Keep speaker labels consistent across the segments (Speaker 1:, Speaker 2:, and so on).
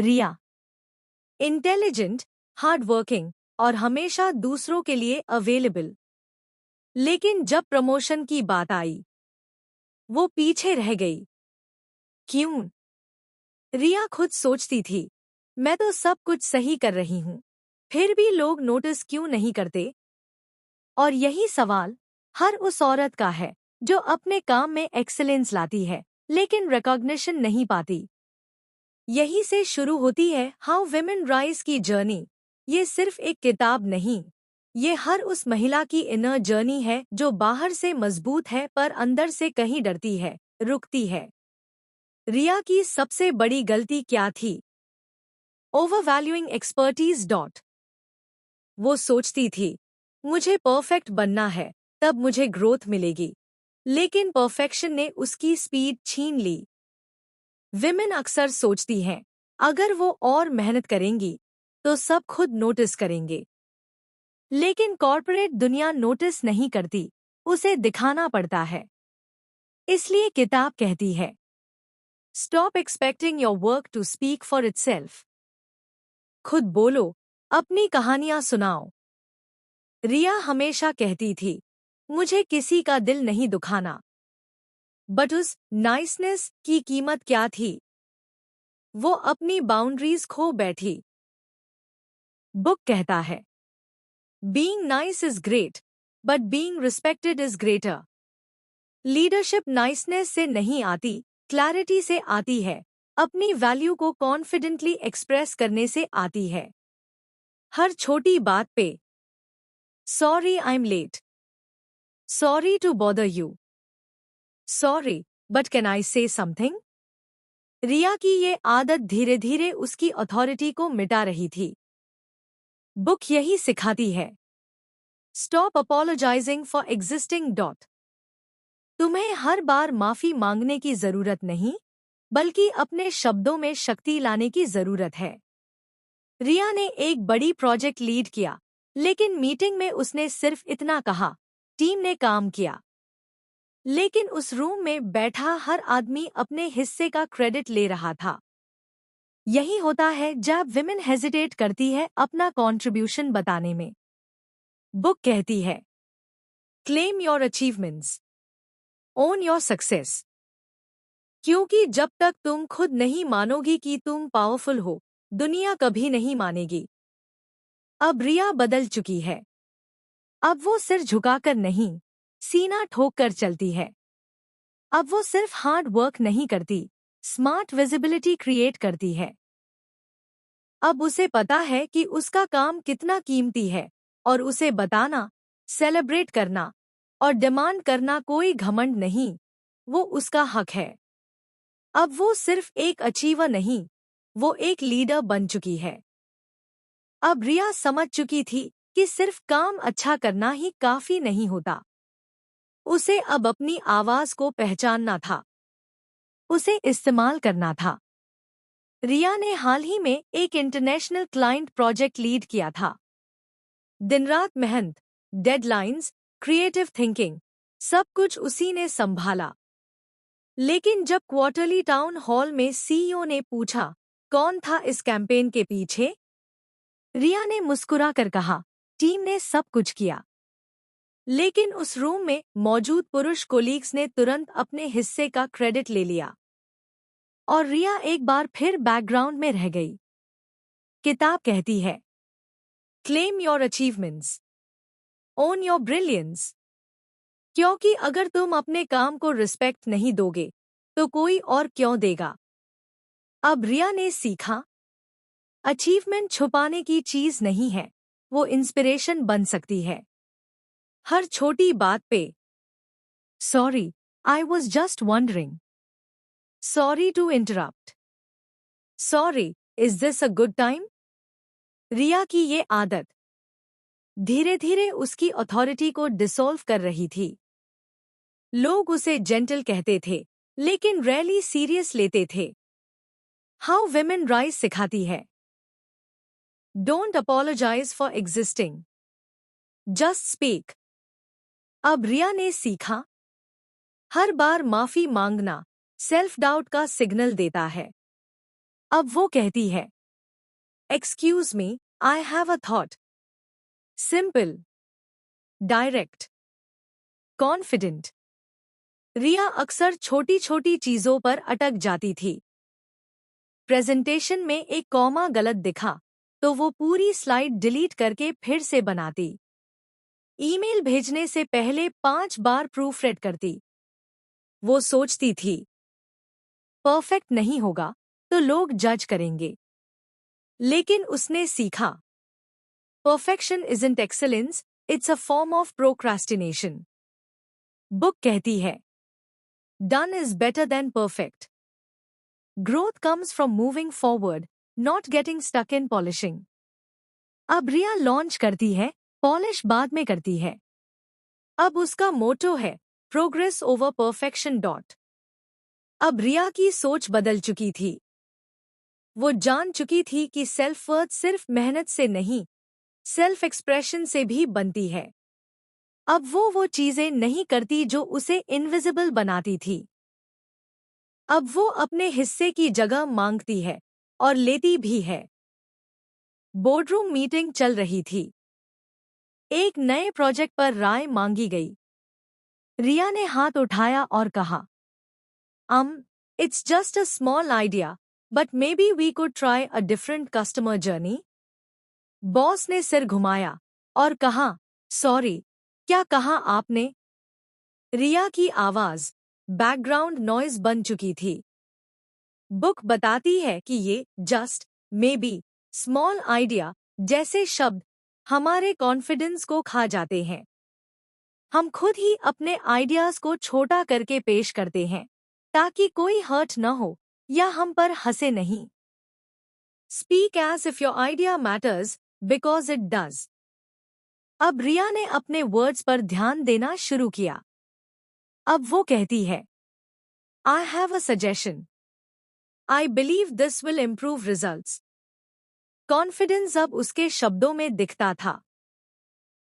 Speaker 1: रिया intelligent, hard working और हमेशा दूसरों के लिए अवेलेबल। लेकिन जब प्रमोशन की बात आई, वो पीछे रह गई। क्यों? रिया खुद सोचती थी, मैं तो सब कुछ सही कर रही हूँ, फिर भी लोग नोटिस क्यों नहीं करते? और यही सवाल हर उस औरत का है जो अपने काम में एक्सीलेंस लाती है, लेकिन रिकॉग्निशन नहीं पाती। यही से शुरू होती है हाउ विमेन राइज की जर्नी। ये सिर्फ एक किताब नहीं, ये हर उस महिला की इनर जर्नी है जो बाहर से मजबूत है पर अंदर से कहीं डरती है, रुकती है। रिया की सबसे बड़ी गलती क्या थी? Over valuing expertise dot. वो सोचती थी, मुझे परफेक्ट बनना है, तब मुझे ग्रोथ मिलेगी। लेकिन परफेक्शन ने उसकी स्पीड छीन ली। विमेन अक्सर सोचती हैं, अगर वो और मेहनत करेंगी तो सब खुद नोटिस करेंगे। लेकिन कॉर्पोरेट दुनिया नोटिस नहीं करती, उसे दिखाना पड़ता है। इसलिए किताब कहती है, stop expecting your work to speak for itself. खुद बोलो, अपनी कहानियां सुनाओ। रिया हमेशा कहती थी, मुझे किसी का दिल नहीं दुखाना। बट उस नाइसनेस की कीमत क्या थी? वो अपनी बाउंड्रीज खो बैठी। बुक कहता है, being nice is great, but being respected is greater. Leadership niceness से नहीं आती, क्लैरिटी से आती है। अपनी वैल्यू को कॉन्फिडेंटली एक्सप्रेस करने से आती है। हर छोटी बात पे sorry I am late, sorry to bother you, sorry but can I say something. रिया की ये आदत धीरे धीरे उसकी अथॉरिटी को मिटा रही थी। बुक यही सिखाती है, stop apologising for existing dot. तुम्हें हर बार माफी मांगने की जरूरत नहीं, बल्कि अपने शब्दों में शक्ति लाने की जरूरत है। रिया ने एक बड़ी प्रोजेक्ट लीड किया, लेकिन मीटिंग में उसने सिर्फ इतना कहा, टीम ने काम किया। लेकिन उस रूम में बैठा हर आदमी अपने हिस्से का क्रेडिट ले रहा था। यही होता है जब विमेन हेजिटेट करती है अपना कंट्रीब्यूशन बताने में। बुक कहती है, claim your achievements, own your success. क्योंकि जब तक तुम खुद नहीं मानोगी कि तुम पावरफुल हो, दुनिया कभी नहीं मानेगी। अब रिया बदल चुकी है। अब वो सिर झुकाकर नहीं, सीना ठोक कर चलती है। अब वो सिर्फ हार्ड वर्क नहीं करती, स्मार्ट विजिबिलिटी क्रिएट करती है। अब उसे पता है कि उसका काम कितना कीमती है, और उसे बताना, सेलिब्रेट करना और डिमांड करना कोई घमंड नहीं, वो उसका हक है। अब वो सिर्फ एक अचीवर नहीं, वो एक लीडर बन चुकी है। अब रिया समझ चुकी थी कि सिर्फ काम अच्छा करना ही काफी नहीं होता। उसे अब अपनी आवाज को पहचानना था, उसे इस्तेमाल करना था। रिया ने हाल ही में एक इंटरनेशनल क्लाइंट प्रोजेक्ट लीड किया था। दिन रात मेहनत, डेडलाइंस, क्रिएटिव थिंकिंग, सब कुछ उसी ने संभाला। लेकिन जब क्वार्टरली टाउन हॉल में सीईओ ने पूछा, कौन था इस कैंपेन के पीछे? रिया ने मुस्कुरा कर कहा, टीम ने सब कुछ किया। लेकिन उस रूम में मौजूद पुरुष कोलीग्स ने तुरंत अपने हिस्से का क्रेडिट ले लिया। और रिया एक बार फिर बैकग्राउंड में रह गई। किताब कहती है, claim your achievements, own your brilliance. क्योंकि अगर तुम अपने काम को रिस्पेक्ट नहीं दोगे, तो कोई और क्यों देगा? अब रिया ने सीखा, अचीवमेंट छुपाने की चीज नहीं है, वो इंस्पिरेशन बन सकती है। हर छोटी बात पे sorry, I was just wondering, sorry to interrupt, sorry, is this a good time? Riya की ये आदत धीरे धीरे उसकी अथॉरिटी को डिसॉल्व कर रही थी। लोग उसे जेंटल कहते थे, लेकिन रैली सीरियस लेते थे। हाउ विमेन राइज सिखाती है, don't apologise for existing, just speak. अब रिया ने सीखा, हर बार माफी मांगना सेल्फ डाउट का सिग्नल देता है। अब वो कहती है, excuse me, I have a thought. Simple, direct, confident. Riya अक्सर छोटी छोटी चीजों पर अटक जाती थी। प्रेजेंटेशन में एक कॉमा गलत दिखा तो वो पूरी स्लाइड डिलीट करके फिर से बनाती। ईमेल भेजने से पहले 5 बार प्रूफ रीड करती। वो सोचती थी, परफेक्ट नहीं होगा तो लोग जज करेंगे। लेकिन उसने सीखा, perfection isn't excellence, it's a form of procrastination. Book कहती है, done is better than perfect. Growth comes from moving forward, not getting stuck in polishing. अब रिया लॉन्च करती है, पॉलिश बाद में करती है। अब उसका मोटो है, प्रोग्रेस ओवर परफेक्शन डॉट। अब रिया की सोच बदल चुकी थी। वो जान चुकी थी कि सेल्फ वर्थ सिर्फ मेहनत से नहीं, सेल्फ एक्सप्रेशन से भी बनती है। अब वो चीजें नहीं करती जो उसे इनविजिबल बनाती थी। अब वो अपने हिस्से की जगह मांगती है और लेती भी है। बोर्डरूम मीटिंग चल रही थी। एक नए प्रोजेक्ट पर राय मांगी गई। रिया ने हाथ उठाया और कहा, it's just a small idea, but maybe we could try a different customer journey. Boss ने सिर घुमाया और कहा, सॉरी, क्या कहा आपने? रिया की आवाज बैकग्राउंड नॉइज बन चुकी थी। बुक बताती है कि ये just, may be, small idea जैसे शब्द हमारे कॉन्फिडेंस को खा जाते हैं। हम खुद ही अपने आइडियाज को छोटा करके पेश करते हैं ताकि कोई हर्ट न हो या हम पर हंसे नहीं। Speak as if your idea matters, because it does. अब रिया ने अपने वर्ड्स पर ध्यान देना शुरू किया। अब वो कहती है, आई have a suggestion, I believe this will improve results. Confidence अब उसके शब्दों में दिखता था।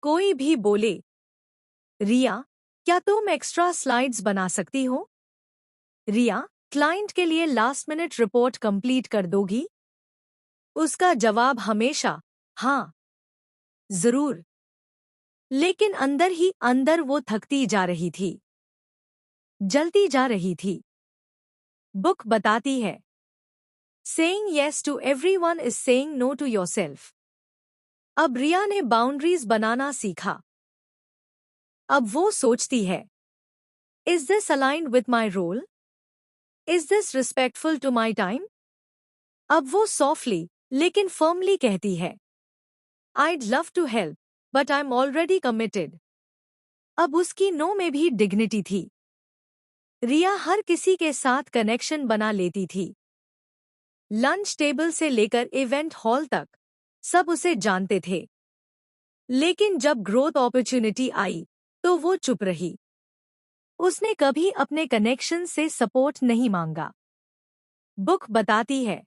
Speaker 1: कोई भी बोले, रिया, क्या तुम एक्स्ट्रा स्लाइड्स बना सकती हो? रिया, क्लाइंट के लिए लास्ट मिनट रिपोर्ट कंप्लीट कर दोगी? उसका जवाब हमेशा, हाँ, जरूर। लेकिन अंदर ही अंदर वो थकती जा रही थी, जलती जा रही थी। बुक बताती है, saying yes to everyone is saying no to yourself. अब रिया ने बाउंड्रीज बनाना सीखा। अब वो सोचती है, is this aligned with my role? Is this respectful to my time? अब वो सॉफ्टली लेकिन फर्मली कहती है, I'd love to help, but I am already committed. अब उसकी नो में भी डिग्निटी थी। रिया हर किसी के साथ कनेक्शन बना लेती थी। लंच टेबल से लेकर इवेंट हॉल तक सब उसे जानते थे। लेकिन जब ग्रोथ अपॉर्चुनिटी आई तो वो चुप रही। उसने कभी अपने कनेक्शन से सपोर्ट नहीं मांगा। बुक बताती है,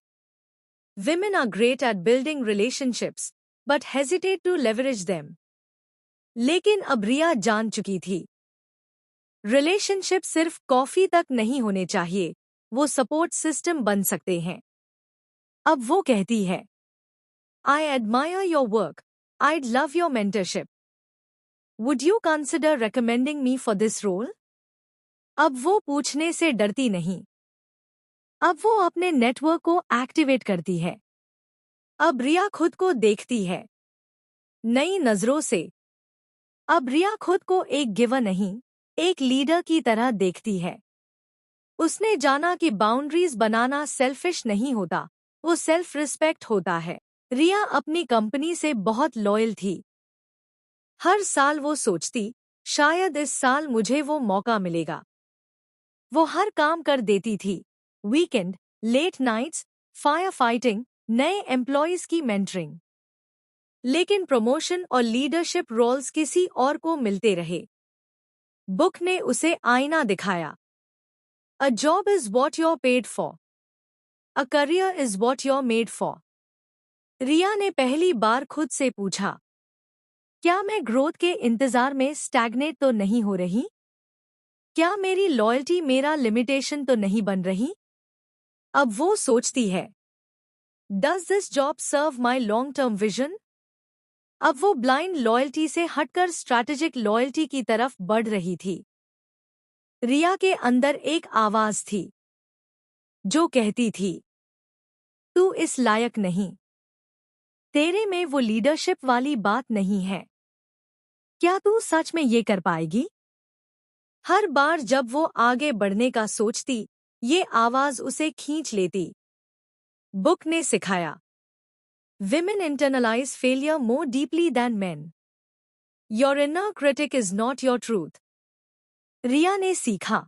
Speaker 1: women are great at building relationships but hesitate to leverage them. लेकिन अब रिया जान चुकी थी, रिलेशनशिप सिर्फ कॉफी तक नहीं होने चाहिए, वो सपोर्ट सिस्टम बन सकते हैं। अब वो कहती है, I admire your work, I'd love your mentorship. Would you consider recommending me for this role? अब वो पूछने से डरती नहीं। अब वो अपने नेटवर्क को एक्टिवेट करती है। अब रिया खुद को देखती है नई नजरों से। अब रिया खुद को एक गिवर नहीं, एक लीडर की तरह देखती है। उसने जाना कि बाउंड्रीज बनाना सेल्फिश नहीं होता, वो सेल्फ रिस्पेक्ट होता है। रिया अपनी कंपनी से बहुत लॉयल थी। हर साल वो सोचती, शायद इस साल मुझे वो मौका मिलेगा। वो हर काम कर देती थी, weekend, late nights, fire fighting, नए एम्प्लॉयज की मेंटरिंग। लेकिन प्रमोशन और लीडरशिप रोल्स किसी और को मिलते रहे। बुक ने उसे आईना दिखाया। A job is what you're paid for, a career is what you're made for. Riya ने पहली बार खुद से पूछा, क्या मैं ग्रोथ के इंतजार में स्टैग्नेट तो नहीं हो रही? क्या मेरी लॉयल्टी मेरा लिमिटेशन तो नहीं बन रही? अब वो सोचती है, Does this job serve my long-term vision? अब वो ब्लाइंड लॉयल्टी से हटकर स्ट्रैटेजिक लॉयल्टी की तरफ बढ़ रही थी। रिया के अंदर एक आवाज थी जो कहती थी, तू इस लायक नहीं। तेरे में वो लीडरशिप वाली बात नहीं है। क्या तू सच में ये कर पाएगी? हर बार जब वो आगे बढ़ने का सोचती, ये आवाज उसे खींच लेती। बुक ने सिखाया, Women internalize failure more deeply than men. Your inner critic is not your truth. रिया ने सीखा,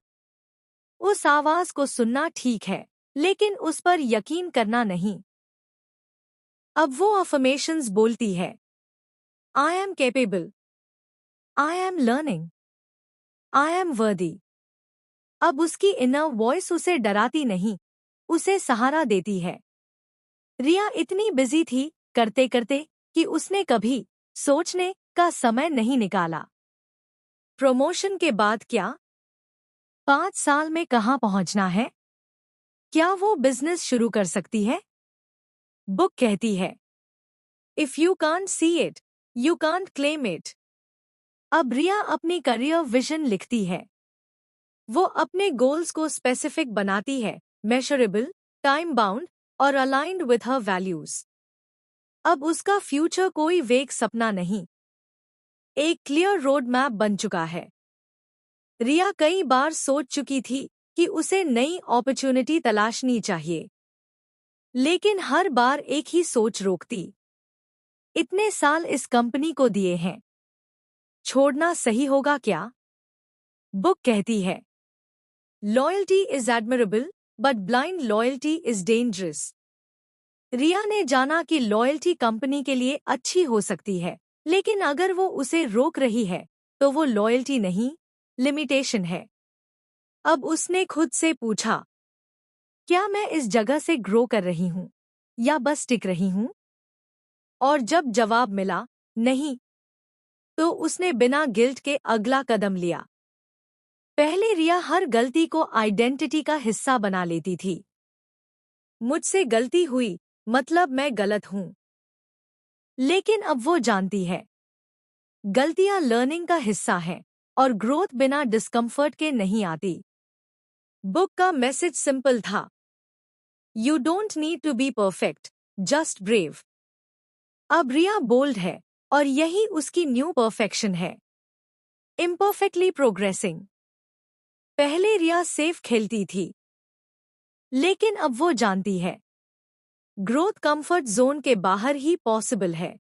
Speaker 1: उस आवाज को सुनना ठीक है, लेकिन उस पर यकीन करना नहीं। अब वो अफर्मेशंस बोलती है, I am capable. I am learning. I am worthy. अब उसकी इनर वॉइस उसे डराती नहीं, उसे सहारा देती है। रिया इतनी बिजी थी करते करते कि उसने कभी सोचने का समय नहीं निकाला। प्रमोशन के बाद क्या? 5 साल में कहाँ पहुंचना है? क्या वो बिजनेस शुरू कर सकती है? बुक कहती है, if you can't see it, you can't claim it. अब रिया अपनी करियर विजन लिखती है। वो अपने गोल्स को स्पेसिफिक बनाती है, मेजरेबल, टाइम बाउंड और अलाइंड विथ हर वैल्यूज। अब उसका फ्यूचर कोई वेग सपना नहीं, एक क्लियर रोड मैप बन चुका है। रिया कई बार सोच चुकी थी कि उसे नई अपॉर्चुनिटी तलाशनी चाहिए, लेकिन हर बार एक ही सोच रोकती, इतने साल इस कंपनी को दिए हैं, छोड़ना सही होगा क्या? बुक कहती है, loyalty is admirable but blind loyalty is dangerous. Riya ने जाना कि लॉयल्टी कंपनी के लिए अच्छी हो सकती है, लेकिन अगर वो उसे रोक रही है तो वो लॉयल्टी नहीं, लिमिटेशन है। अब उसने खुद से पूछा, क्या मैं इस जगह से ग्रो कर रही हूं या बस टिक रही हूं? और जब जवाब मिला नहीं, तो उसने बिना गिल्ट के अगला कदम लिया। पहले रिया हर गलती को आइडेंटिटी का हिस्सा बना लेती थी। मुझसे गलती हुई मतलब मैं गलत हूं। लेकिन अब वो जानती है, गलतियां लर्निंग का हिस्सा हैं और ग्रोथ बिना डिस्कम्फर्ट के नहीं आती। बुक का मैसेज सिंपल था, you don't need to be perfect, just brave. अब रिया बोल्ड है और यही उसकी न्यू परफेक्शन है, इम्परफेक्टली प्रोग्रेसिंग। पहले रिया सेफ खेलती थी, लेकिन अब वो जानती है, ग्रोथ कंफर्ट जोन के बाहर ही पॉसिबल है।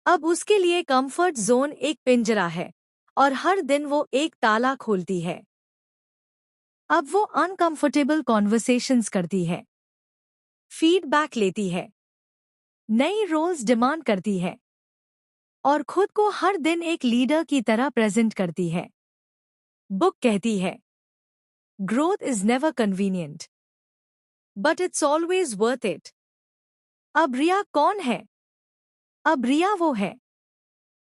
Speaker 1: अब उसके लिए कंफर्ट जोन एक पिंजरा है और हर दिन वो एक ताला खोलती है। अब वो अनकंफर्टेबल कॉन्वर्सेशंस करती है, फीडबैक लेती है, नई रोल्स डिमांड करती है और खुद को हर दिन एक लीडर की तरह प्रेजेंट करती है। बुक कहती है, growth is never convenient but it's always worth it. अब रिया कौन है? अब रिया वो है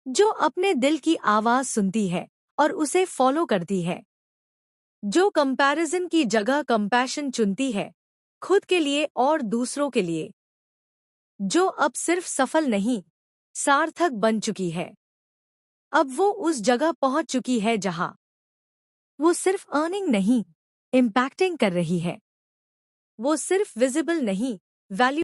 Speaker 1: जो अपने दिल की आवाज सुनती है और उसे फॉलो करती है, जो कंपैरिजन की जगह कंपैशन चुनती है, खुद के लिए और दूसरों के लिए, जो अब सिर्फ सफल नहीं, सार्थक बन चुकी है। अब वो उस जगह पहुंच चुकी है जहां वो सिर्फ अर्निंग नहीं, इम्पैक्टिंग कर रही है। वो सिर्फ विजिबल नहीं, वैल्यू